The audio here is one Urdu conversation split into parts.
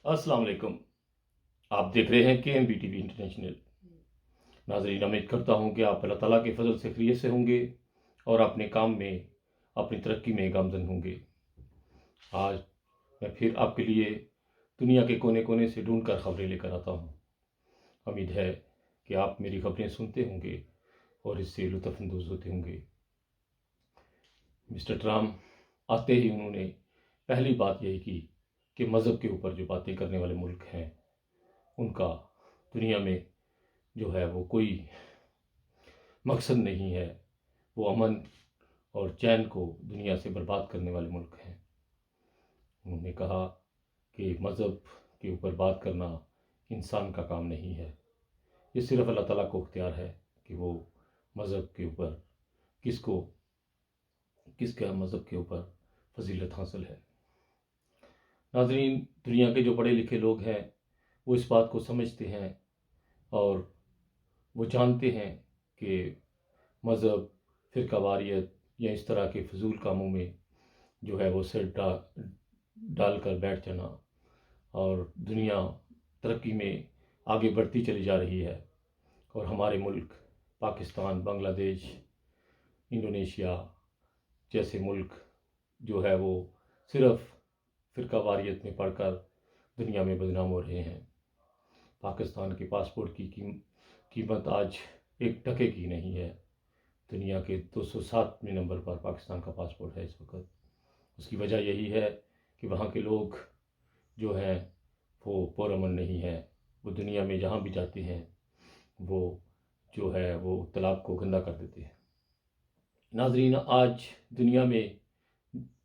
السلام علیکم. آپ دیکھ رہے ہیں KMBTV انٹرنیشنل. ناظرین، امید کرتا ہوں کہ آپ اللہ تعالیٰ کے فضل سے خیریت سے ہوں گے اور اپنے کام میں اپنی ترقی میں گامزن ہوں گے. آج میں پھر آپ کے لیے دنیا کے کونے کونے سے ڈھونڈ کر خبریں لے کر آتا ہوں. امید ہے کہ آپ میری خبریں سنتے ہوں گے اور اس سے لطف اندوز ہوتے ہوں گے. مسٹر ٹرمپ آتے ہی انہوں نے پہلی بات یہی کی کہ مذہب کے اوپر جو باتیں کرنے والے ملک ہیں ان کا دنیا میں جو ہے وہ کوئی مقصد نہیں ہے. وہ امن اور چین کو دنیا سے برباد کرنے والے ملک ہیں. انہوں نے کہا کہ مذہب کے اوپر بات کرنا انسان کا کام نہیں ہے. یہ صرف اللہ تعالیٰ کو اختیار ہے کہ وہ مذہب کے اوپر کس کا مذہب کے اوپر فضیلت حاصل ہے. ناظرین، دنیا کے جو پڑھے لکھے لوگ ہیں وہ اس بات کو سمجھتے ہیں اور وہ جانتے ہیں کہ مذہب، فرقہ واریت یا اس طرح کے فضول کاموں میں جو ہے وہ سر ڈال کر بیٹھ جانا اور دنیا ترقی میں آگے بڑھتی چلی جا رہی ہے اور ہمارے ملک پاکستان، بنگلہ دیش، انڈونیشیا جیسے ملک جو ہے وہ صرف فرقہ واریت میں پڑھ کر دنیا میں بدنام ہو رہے ہیں. پاکستان کے پاسپورٹ کی قیمت آج 1 ٹکے کی نہیں ہے. دنیا کے 207ویں نمبر پر پاکستان کا پاسپورٹ ہے اس وقت. اس کی وجہ یہی ہے کہ وہاں کے لوگ جو ہیں وہ پرامن نہیں ہیں. وہ دنیا میں جہاں بھی جاتے ہیں وہ جو ہے وہ تالاب کو گندا کر دیتے ہیں. ناظرین، آج دنیا میں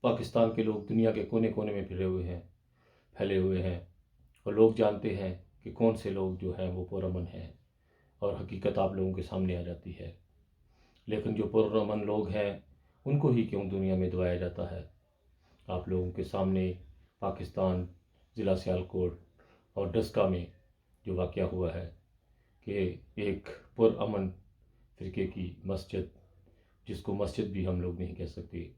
پاکستان کے لوگ دنیا کے کونے کونے میں پھیلے ہوئے ہیں اور لوگ جانتے ہیں کہ کون سے لوگ جو ہیں وہ پرامن ہیں اور حقیقت آپ لوگوں کے سامنے آ جاتی ہے. لیکن جو پرامن لوگ ہیں ان کو ہی کیوں دنیا میں دبایا جاتا ہے؟ آپ لوگوں کے سامنے پاکستان ضلع سیالکوٹ اور ڈسکا میں جو واقعہ ہوا ہے کہ ایک پرامن فرقے کی مسجد، جس کو مسجد بھی ہم لوگ نہیں کہہ سکتے،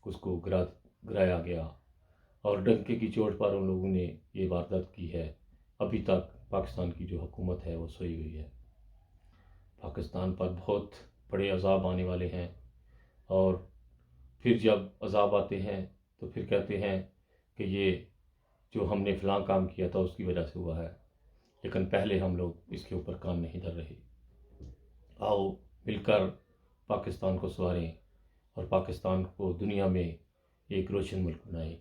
اس کو گرایا گیا اور ڈنکے کی چوٹ پر ان لوگوں نے یہ واردات کی ہے. ابھی تک پاکستان کی جو حکومت ہے وہ سوئی ہوئی ہے. پاکستان پر بہت بڑے عذاب آنے والے ہیں اور پھر جب عذاب آتے ہیں تو پھر کہتے ہیں کہ یہ جو ہم نے فلاں کام کیا تھا اس کی وجہ سے ہوا ہے، لیکن پہلے ہم لوگ اس کے اوپر کام نہیں دھر رہے. آؤ مل کر پاکستان کو سنواریں اور پاکستان کو دنیا میں ایک روشن ملک بنائیں.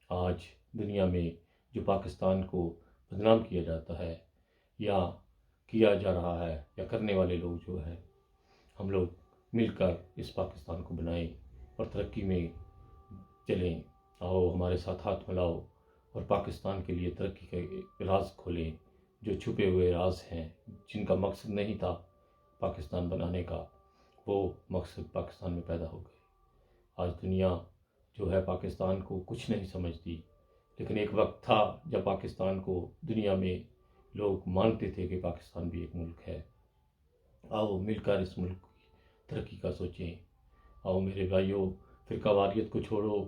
آج دنیا میں جو پاکستان کو بدنام کیا جاتا ہے یا کیا جا رہا ہے یا کرنے والے لوگ جو ہیں، ہم لوگ مل کر اس پاکستان کو بنائیں اور ترقی میں چلیں. آؤ ہمارے ساتھ ہاتھ ملاؤ اور پاکستان کے لیے ترقی کے راز کھولیں. جو چھپے ہوئے راز ہیں جن کا مقصد نہیں تھا پاکستان بنانے کا، وہ مقصد پاکستان میں پیدا ہو گئے. آج دنیا جو ہے پاکستان کو کچھ نہیں سمجھتی، لیکن ایک وقت تھا جب پاکستان کو دنیا میں لوگ مانتے تھے کہ پاکستان بھی ایک ملک ہے. آؤ مل کر اس ملک کی ترقی کا سوچیں. آؤ میرے بھائیوں، فرقہ واریت کو چھوڑو،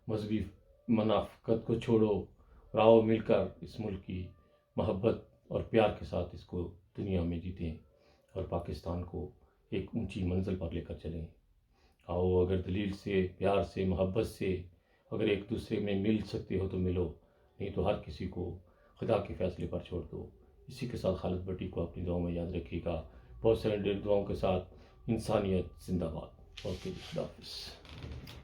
مذہبی منافقت کو چھوڑو اور آؤ مل کر اس ملک کی محبت اور پیار کے ساتھ اس کو دنیا میں جیتیں اور پاکستان کو ایک اونچی منزل پر لے کر چلیں. آؤ، اگر دلیل سے، پیار سے، محبت سے اگر ایک دوسرے میں مل سکتے ہو تو ملو، نہیں تو ہر کسی کو خدا کے فیصلے پر چھوڑ دو. اسی کے ساتھ خالد بٹی کو اپنی دعاؤں میں یاد رکھیے گا. بہت سارے دعاؤں کے ساتھ انسانیت زندہ باد. اوکے، خدا حافظ.